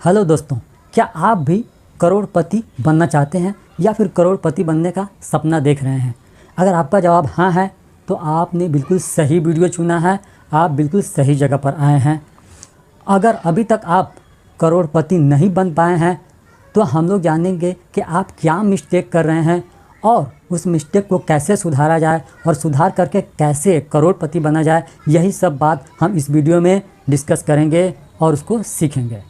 Hello दोस्तों, क्या आप भी करोड़पति बनना चाहते हैं या फिर करोड़पति बनने का सपना देख रहे हैं? अगर आपका जवाब हाँ है तो आपने बिल्कुल सही वीडियो चुना है, आप बिल्कुल सही जगह पर आए हैं। अगर अभी तक आप करोड़पति नहीं बन पाए हैं तो हम लोग जानेंगे कि आप क्या मिस्टेक कर रहे हैं और उस मिस्टेक को कैसे सुधारा जाए और सुधार करके कैसे करोड़पति बना जाए। यही सब बात हम इस वीडियो में डिस्कस करेंगे और उसको सीखेंगे।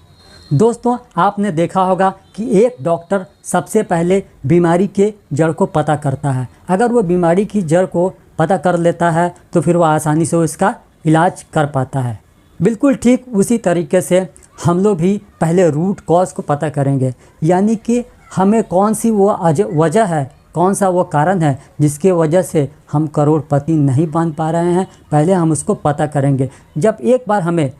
दोस्तों, आपने देखा होगा कि एक डॉक्टर सबसे पहले बीमारी के जड़ को पता करता है। अगर वो बीमारी की जड़ को पता कर लेता है तो फिर वो आसानी से इसका इलाज कर पाता है। बिल्कुल ठीक उसी तरीके से हम लोग भी पहले रूट कॉज को पता करेंगे, यानी कि हमें कौन सी वो वजह है, कौन सा वो कारण है जिसके वजह से हम करोड़पति नहीं बन पा रहे हैं। पहले हम उसको पता करेंगे। जब एक बार हमें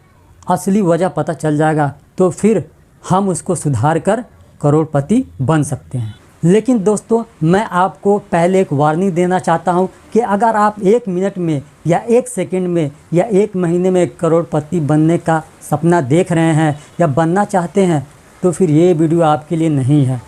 असली वजह पता चल जाएगा तो फिर हम उसको सुधार कर करोड़पति बन सकते हैं। लेकिन दोस्तों, मैं आपको पहले एक वार्निंग देना चाहता हूं कि अगर आप 1 मिनट में या 1 सेकंड में या 1 महीने में करोड़पति बनने का सपना देख रहे हैं या बनना चाहते हैं तो फिर ये वीडियो आपके लिए नहीं है।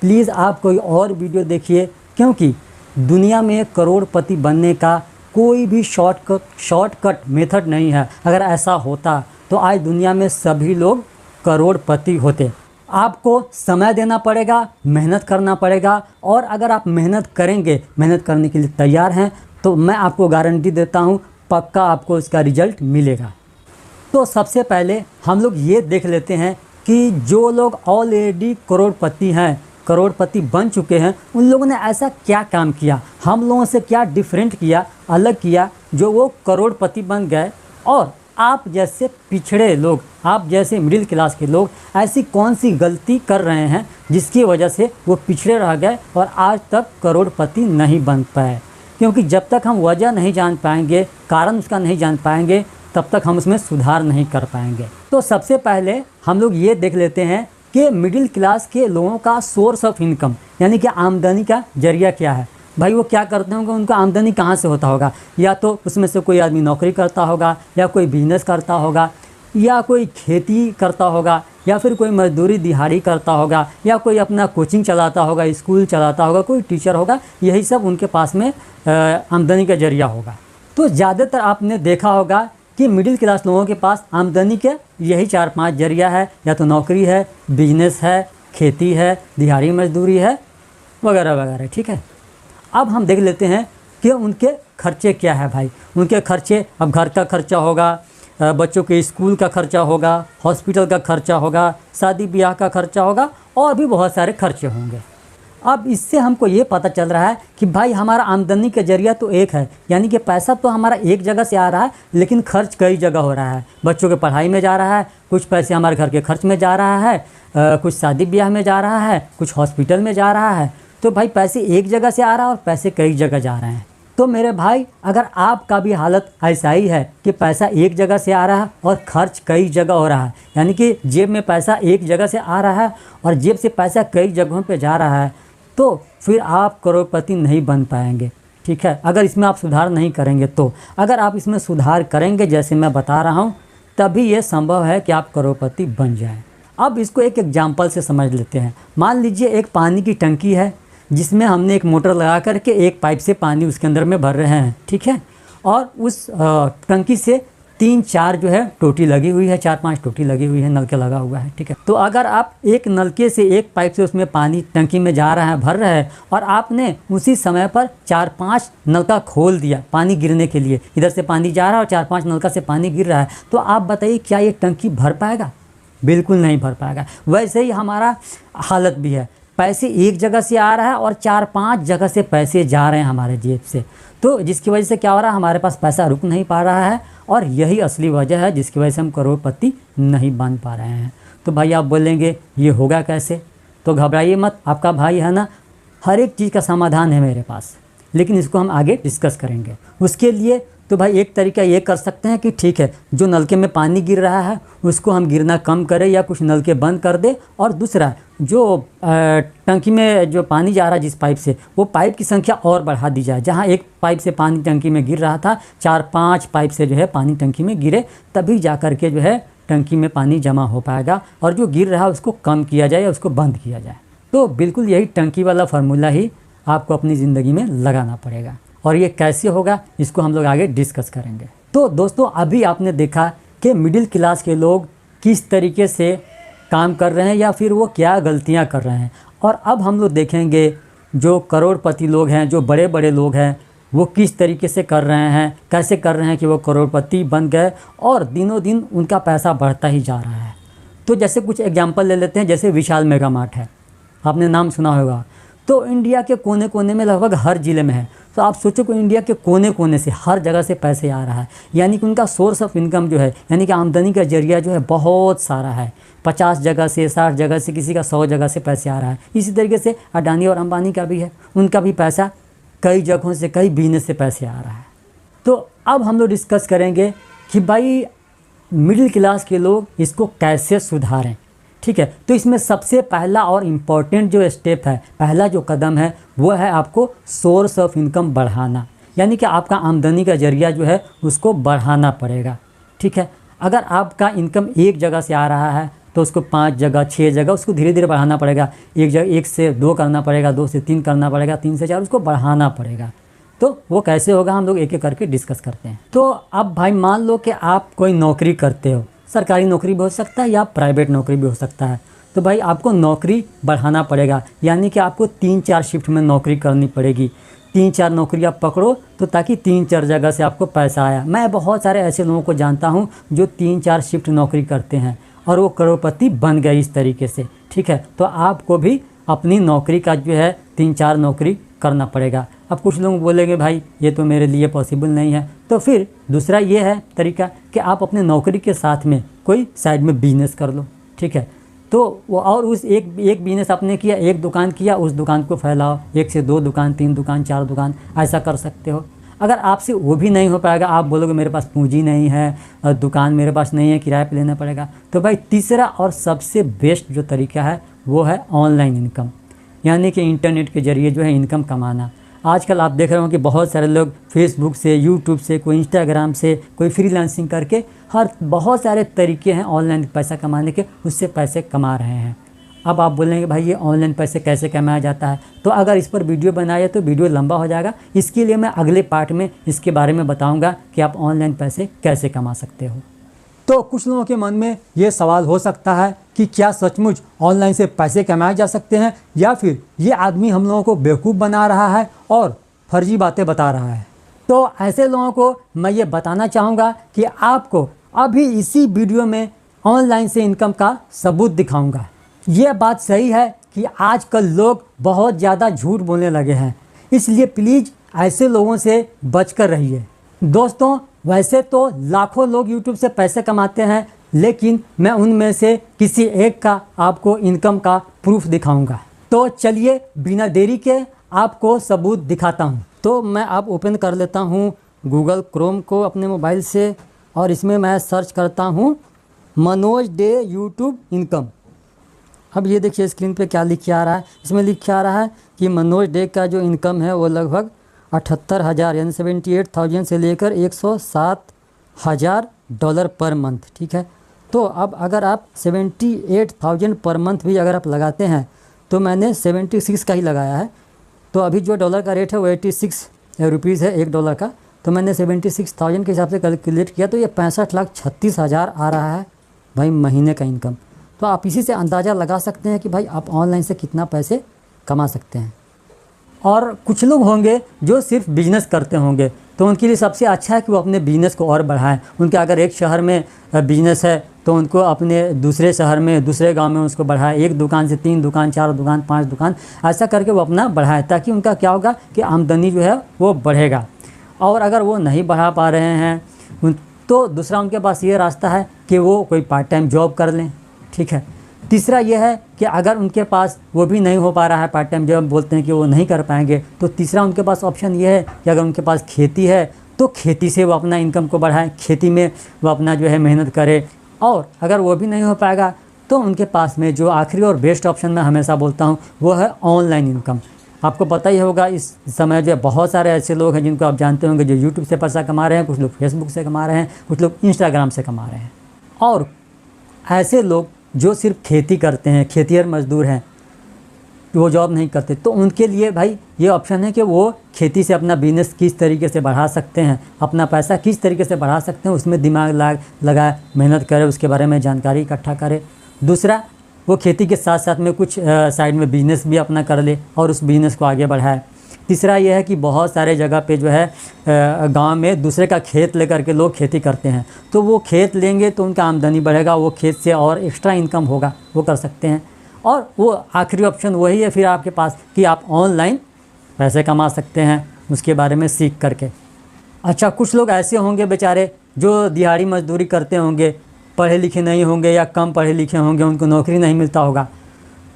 प्लीज़ आप कोई और वीडियो देखिए, क्योंकि दुनिया में करोड़पति बनने का कोई भी शॉर्टकट मेथड नहीं है। अगर ऐसा होता तो आज दुनिया में सभी लोग करोड़पति होते। आपको समय देना पड़ेगा, मेहनत करना पड़ेगा, और अगर आप मेहनत करेंगे, मेहनत करने के लिए तैयार हैं, तो मैं आपको गारंटी देता हूं पक्का आपको इसका रिजल्ट मिलेगा। तो सबसे पहले हम लोग ये देख लेते हैं कि जो लोग ऑलरेडी करोड़पति हैं, करोड़पति बन चुके हैं, उन लोगों ने ऐसा क्या काम किया, हम लोगों से क्या डिफरेंट किया, अलग किया, जो वो करोड़पति बन गए। और आप जैसे पिछड़े लोग, आप जैसे मिडिल क्लास के लोग ऐसी कौन सी गलती कर रहे हैं जिसकी वजह से वो पिछड़े रह गए और आज तक करोड़पति नहीं बन पाए। क्योंकि जब तक हम वजह नहीं जान पाएंगे, कारण उसका नहीं जान पाएंगे, तब तक हम उसमें सुधार नहीं कर पाएंगे। तो सबसे पहले हम लोग ये देख लेते हैं कि मिडिल क्लास के लोगों का सोर्स ऑफ इनकम, यानी कि आमदनी का जरिया क्या है। भाई वो क्या करते होंगे, उनका आमदनी कहाँ से होता होगा? या तो उसमें से कोई आदमी नौकरी करता होगा, या कोई बिजनेस करता होगा, या कोई खेती करता होगा, या फिर कोई मजदूरी दिहाड़ी करता होगा, या कोई अपना कोचिंग चलाता होगा, स्कूल चलाता होगा, कोई टीचर होगा। यही सब उनके पास में आमदनी का जरिया होगा। तो ज़्यादातर आपने देखा होगा कि मिडिल क्लास लोगों के पास आमदनी के यही 4-5 जरिया है। या तो नौकरी है, बिजनेस है, खेती है, दिहाड़ी मजदूरी है, वगैरह वगैरह। ठीक है, अब हम देख लेते हैं कि उनके खर्चे क्या है। भाई उनके खर्चे, अब घर का खर्चा होगा, बच्चों के स्कूल का खर्चा होगा, हॉस्पिटल का खर्चा होगा, शादी ब्याह का खर्चा होगा, और भी बहुत सारे खर्चे होंगे। अब इससे हमको ये पता चल रहा है कि भाई हमारा आमदनी का जरिया तो एक है, यानी कि पैसा तो हमारा एक जगह से आ रहा है, लेकिन खर्च कई जगह हो रहा है। बच्चों के पढ़ाई में जा रहा है, कुछ पैसे हमारे घर के खर्च में जा रहा है, कुछ शादी ब्याह में जा रहा है, कुछ हॉस्पिटल में जा रहा है। तो भाई पैसे एक जगह से आ रहा है और पैसे कई जगह जा रहे हैं। तो मेरे भाई, अगर आपका भी हालत ऐसा ही है कि पैसा एक जगह से आ रहा है और खर्च कई जगह हो रहा है, यानी कि जेब में पैसा एक जगह से आ रहा है और जेब से पैसा कई जगहों पे जा रहा है, तो फिर आप करोड़पति नहीं बन पाएंगे। ठीक है, अगर इसमें आप सुधार नहीं करेंगे तो। अगर आप इसमें सुधार करेंगे जैसे मैं बता रहा हूँ, तभी ये संभव है कि आप करोड़पति बन जाएँ। अब इसको एक एग्जाम्पल से समझ लेते हैं। मान लीजिए एक पानी की टंकी है जिसमें हमने एक मोटर लगा करके एक पाइप से पानी उसके अंदर में भर रहे हैं। ठीक है, और उस टंकी से 3-4 जो है टोटी लगी हुई है, 4-5 टोटी लगी हुई है, नलके लगा हुआ है। ठीक है, तो अगर आप एक नलके से, एक पाइप से उसमें पानी टंकी में जा रहा है, भर रहा है, और आपने उसी समय पर 4-5 नलका खोल दिया पानी गिरने के लिए, इधर से पानी जा रहा है और 4-5 नलका से पानी गिर रहा है, तो आप बताइए क्या ये टंकी भर पाएगा? बिल्कुल नहीं भर पाएगा। वैसे ही हमारा हालत भी है, पैसे एक जगह से आ रहा है और 4-5 जगह से पैसे जा रहे हैं हमारे जेब से। तो जिसकी वजह से क्या हो रहा है, हमारे पास पैसा रुक नहीं पा रहा है, और यही असली वजह है जिसकी वजह से हम करोड़पति नहीं बन पा रहे हैं। तो भाई आप बोलेंगे ये होगा कैसे? तो घबराइए मत, आपका भाई है ना, हर एक चीज़ का समाधान है मेरे पास, लेकिन इसको हम आगे डिस्कस करेंगे। उसके लिए तो भाई एक तरीका ये कर सकते हैं कि ठीक है, जो नलके में पानी गिर रहा है उसको हम गिरना कम करें या कुछ नलके बंद कर दे, और दूसरा जो टंकी में जो पानी जा रहा है जिस पाइप से, वो पाइप की संख्या और बढ़ा दी जाए। जहाँ एक पाइप से पानी टंकी में गिर रहा था, 4-5 पाइप से जो है पानी टंकी में गिरे, तभी जा कर के जो है टंकी में पानी जमा हो पाएगा और जो गिर रहा है उसको कम किया जाए या उसको बंद किया जाए। तो बिल्कुल यही टंकी वाला फार्मूला ही आपको अपनी ज़िंदगी में लगाना पड़ेगा और ये कैसे होगा इसको हम लोग आगे डिस्कस करेंगे। तो दोस्तों अभी आपने देखा कि मिडिल क्लास के लोग किस तरीके से काम कर रहे हैं या फिर वो क्या गलतियां कर रहे हैं, और अब हम लोग देखेंगे जो करोड़पति लोग हैं, जो बड़े बड़े लोग हैं, वो किस तरीके से कर रहे हैं, कैसे कर रहे हैं कि वो करोड़पति बन गए और दिनों दिन उनका पैसा बढ़ता ही जा रहा है। तो जैसे कुछ एग्जांपल ले लेते हैं, जैसे विशाल मेगा मार्ट है, आपने नाम सुना होगा। तो इंडिया के कोने कोने में लगभग हर ज़िले में है। तो आप सोचो कि इंडिया के कोने कोने से हर जगह से पैसे आ रहा है, यानी कि उनका सोर्स ऑफ इनकम जो है, यानी कि आमदनी का जरिया जो है बहुत सारा है। 50 जगह से, 60 जगह से, किसी का 100 जगह से पैसे आ रहा है। इसी तरीके से अडानी और अंबानी का भी है, उनका भी पैसा कई जगहों से, कई बिजनेस से पैसे आ रहा है। तो अब हम लोग डिस्कस करेंगे कि भाई मिडिल क्लास के लोग इसको कैसे सुधारें। ठीक है, तो इसमें सबसे पहला और इम्पॉर्टेंट जो स्टेप है, पहला जो कदम है, वो है आपको सोर्स ऑफ इनकम बढ़ाना, यानी कि आपका आमदनी का जरिया जो है उसको बढ़ाना पड़ेगा। ठीक है, अगर आपका इनकम एक जगह से आ रहा है तो उसको 5 जगह, 6 जगह उसको धीरे धीरे बढ़ाना पड़ेगा। एक जगह 1 से 2 करना पड़ेगा, 2 से 3 करना पड़ेगा, 3 से 4 उसको बढ़ाना पड़ेगा। तो वो कैसे होगा हम लोग एक एक करके डिस्कस करते हैं। तो अब भाई मान लो कि आप कोई नौकरी करते हो, सरकारी नौकरी भी हो सकता है या प्राइवेट नौकरी भी हो सकता है। तो भाई आपको नौकरी बढ़ाना पड़ेगा, यानी कि आपको 3-4 शिफ्ट में नौकरी करनी पड़ेगी। 3-4 नौकरी आप पकड़ो तो ताकि 3-4 जगह से आपको पैसा आया। मैं बहुत सारे ऐसे लोगों को जानता हूँ जो 3-4 शिफ्ट नौकरी करते हैं और वो करोड़पति बन गए इस तरीके से। ठीक है, तो आपको भी अपनी नौकरी का जो है 3-4 नौकरी करना पड़ेगा। अब कुछ लोग बोलेंगे भाई ये तो मेरे लिए पॉसिबल नहीं है, तो फिर दूसरा ये है तरीका कि आप अपने नौकरी के साथ में कोई साइड में बिजनेस कर लो। ठीक है, तो वो और उस एक बिजनेस आपने किया, एक दुकान किया, उस दुकान को फैलाओ, 1 से 2 दुकान, 3 दुकान, 4 दुकान, ऐसा कर सकते हो। अगर आपसे वो भी नहीं हो पाएगा, आप बोलोगे मेरे पास पूंजी नहीं है, दुकान मेरे पास नहीं है, किराए पे लेना पड़ेगा, तो भाई तीसरा और सबसे बेस्ट जो तरीका है वो है ऑनलाइन इनकम, यानी कि इंटरनेट के ज़रिए जो है इनकम कमाना। आजकल आप देख रहे हो कि बहुत सारे लोग फेसबुक से, यूट्यूब से, कोई इंस्टाग्राम से, कोई फ्रीलांसिंग करके बहुत सारे तरीके हैं ऑनलाइन पैसा कमाने के, उससे पैसे कमा रहे हैं। अब आप बोलेंगे भाई ये ऑनलाइन पैसे कैसे कमाया जाता है, तो अगर इस पर वीडियो बनाया तो वीडियो लंबा हो जाएगा। इसके लिए मैं अगले पार्ट में इसके बारे में बताऊंगा कि आप ऑनलाइन पैसे कैसे कमा सकते हो। तो कुछ लोगों के मन में ये सवाल हो सकता है कि क्या सचमुच ऑनलाइन से पैसे कमाए जा सकते हैं, या फिर ये आदमी हम लोगों को बेवकूफ़ बना रहा है और फर्जी बातें बता रहा है। तो ऐसे लोगों को मैं ये बताना चाहूँगा कि आपको अभी इसी वीडियो में ऑनलाइन से इनकम का सबूत दिखाऊँगा। ये बात सही है कि आजकल लोग बहुत ज़्यादा झूठ बोलने लगे हैं, इसलिए प्लीज़ ऐसे लोगों से बचकर रहिए। दोस्तों वैसे तो लाखों लोग यूट्यूब से पैसे कमाते हैं, लेकिन मैं उनमें से किसी एक का आपको इनकम का प्रूफ दिखाऊंगा। तो चलिए बिना देरी के आपको सबूत दिखाता हूं। तो मैं अब ओपन कर लेता हूं गूगल क्रोम को अपने मोबाइल से और इसमें मैं सर्च करता हूं मनोज डे यूट्यूब इनकम। अब ये देखिए स्क्रीन पे क्या लिख के आ रहा है, इसमें लिख के आ रहा है कि मनोज डे का जो इनकम है वो लगभग 78,000 यानी 78,000 से लेकर $107,000 पर मंथ। ठीक है, तो अब अगर आप 78,000 पर मंथ भी अगर आप लगाते हैं, तो मैंने 76 का ही लगाया है। तो अभी जो डॉलर का रेट है वो 86 रुपीज़ है $1 का, तो मैंने 76,000 के हिसाब से कैलकुलेट किया तो ये 65,36,000 आ रहा है भाई महीने का इनकम। तो आप इसी से अंदाज़ा लगा सकते हैं कि भाई आप ऑनलाइन से कितना पैसे कमा सकते हैं। और कुछ लोग होंगे जो सिर्फ बिजनेस करते होंगे, तो उनके लिए सबसे अच्छा है कि वो अपने बिजनेस को और बढ़ाएं। उनके अगर एक शहर में बिजनेस है तो उनको अपने दूसरे शहर में, दूसरे गांव में उसको बढ़ाएं। 1 दुकान से 3 दुकान, 4 दुकान, 5 दुकान, ऐसा करके वो अपना बढ़ाएं, ताकि उनका क्या होगा कि आमदनी जो है वो बढ़ेगा। और अगर वो नहीं बढ़ा पा रहे हैं तो दूसरा उनके पास ये रास्ता है कि वो कोई पार्ट टाइम जॉब कर लें। ठीक है, तीसरा यह है कि अगर उनके पास वो भी नहीं हो पा रहा है पार्ट टाइम जॉब, बोलते हैं कि वो नहीं कर पाएंगे, तो तीसरा उनके पास ऑप्शन ये है कि अगर उनके पास खेती है तो खेती से वो अपना इनकम को बढ़ाएं, खेती में वो अपना जो है मेहनत करे। और अगर वो भी नहीं हो पाएगा तो उनके पास में जो आखिरी और बेस्ट ऑप्शन मैं हमेशा बोलता हूँ वो है ऑनलाइन इनकम। आपको पता ही होगा इस समय जो बहुत सारे ऐसे लोग हैं जिनको आप जानते होंगे जो यूट्यूब से पैसा कमा रहे हैं, कुछ लोग फेसबुक से कमा रहे हैं, कुछ लोग इंस्टाग्राम से कमा रहे हैं। और ऐसे लोग जो सिर्फ खेती करते हैं, खेतिहर मजदूर हैं, वो जॉब नहीं करते, तो उनके लिए भाई ये ऑप्शन है कि वो खेती से अपना बिज़नेस किस तरीके से बढ़ा सकते हैं, अपना पैसा किस तरीके से बढ़ा सकते हैं, उसमें दिमाग लगाए, मेहनत करे, उसके बारे में जानकारी इकट्ठा करे। दूसरा, वो खेती के साथ साथ में कुछ साइड में बिज़नेस भी अपना कर ले और उस बिज़नेस को आगे बढ़ाए। तीसरा ये है कि बहुत सारे जगह पे जो है गांव में दूसरे का खेत लेकर के लोग खेती करते हैं, तो वो खेत लेंगे तो उनका आमदनी बढ़ेगा, वो खेत से और एक्स्ट्रा इनकम होगा, वो कर सकते हैं। और वो आखिरी ऑप्शन वही है फिर आपके पास कि आप ऑनलाइन पैसे कमा सकते हैं उसके बारे में सीख करके। अच्छा, कुछ लोग ऐसे होंगे बेचारे जो दिहाड़ी मजदूरी करते होंगे, पढ़े लिखे नहीं होंगे या कम पढ़े लिखे होंगे, उनको नौकरी नहीं मिलता होगा।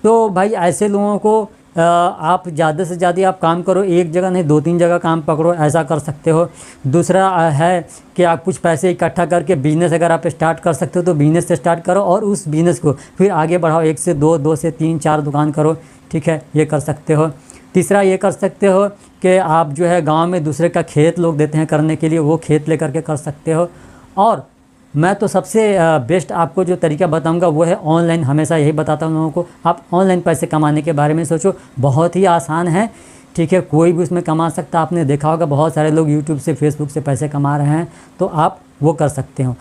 तो भाई ऐसे लोगों को आप ज़्यादा से ज़्यादा आप काम करो, एक जगह नहीं 2-3 जगह काम पकड़ो, ऐसा कर सकते हो। दूसरा है कि आप कुछ पैसे इकट्ठा करके बिज़नेस अगर आप स्टार्ट कर सकते हो तो बिज़नेस से स्टार्ट करो और उस बिज़नेस को फिर आगे बढ़ाओ, 1 से 2, 2 से 3, 4 दुकान करो, ठीक है, ये कर सकते हो। तीसरा ये कर सकते हो कि आप जो है गाँव में दूसरे का खेत लोग देते हैं करने के लिए, वो खेत लेकर के कर सकते हो। और मैं तो सबसे बेस्ट आपको जो तरीका बताऊंगा वो है ऑनलाइन। हमेशा यही बताता हूँ लोगों को, आप ऑनलाइन पैसे कमाने के बारे में सोचो, बहुत ही आसान है, ठीक है, कोई भी उसमें कमा सकता है। आपने देखा होगा बहुत सारे लोग यूट्यूब से, फेसबुक से पैसे कमा रहे हैं, तो आप वो कर सकते हो।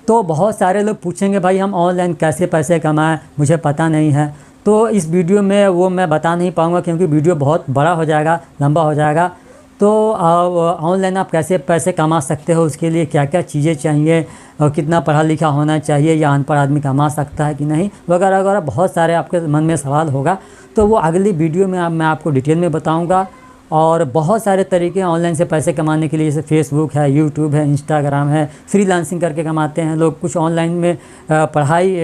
तो बहुत सारे लोग पूछेंगे भाई हम ऑनलाइन कैसे पैसे कमाएँ, मुझे पता नहीं है। तो इस वीडियो में वो मैं बता नहीं पाऊँगा क्योंकि वीडियो बहुत बड़ा हो जाएगा, लंबा हो जाएगा। तो ऑनलाइन आप कैसे पैसे कमा सकते हो, उसके लिए क्या क्या चीज़ें चाहिए और कितना पढ़ा लिखा होना चाहिए या अनपढ़ आदमी कमा सकता है कि नहीं, वगैरह वगैरह बहुत सारे आपके मन में सवाल होगा। तो वो अगली वीडियो में मैं आपको डिटेल में बताऊंगा। और बहुत सारे तरीके हैं ऑनलाइन से पैसे कमाने के लिए, जैसे फेसबुक है, यूट्यूब है, इंस्टाग्राम है, फ्रीलांसिंग करके कमाते हैं लोग। कुछ ऑनलाइन में पढ़ाई,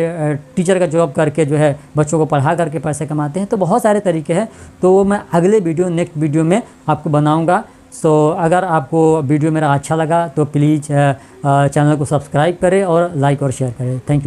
टीचर का जॉब करके जो है बच्चों को पढ़ा करके पैसे कमाते हैं। तो बहुत सारे तरीके हैं, तो वो मैं अगले वीडियो, नेक्स्ट वीडियो में आपको बनाऊँगा। सो अगर आपको वीडियो मेरा अच्छा लगा तो प्लीज़ चैनल को सब्सक्राइब करें और लाइक और शेयर करें। Thank you.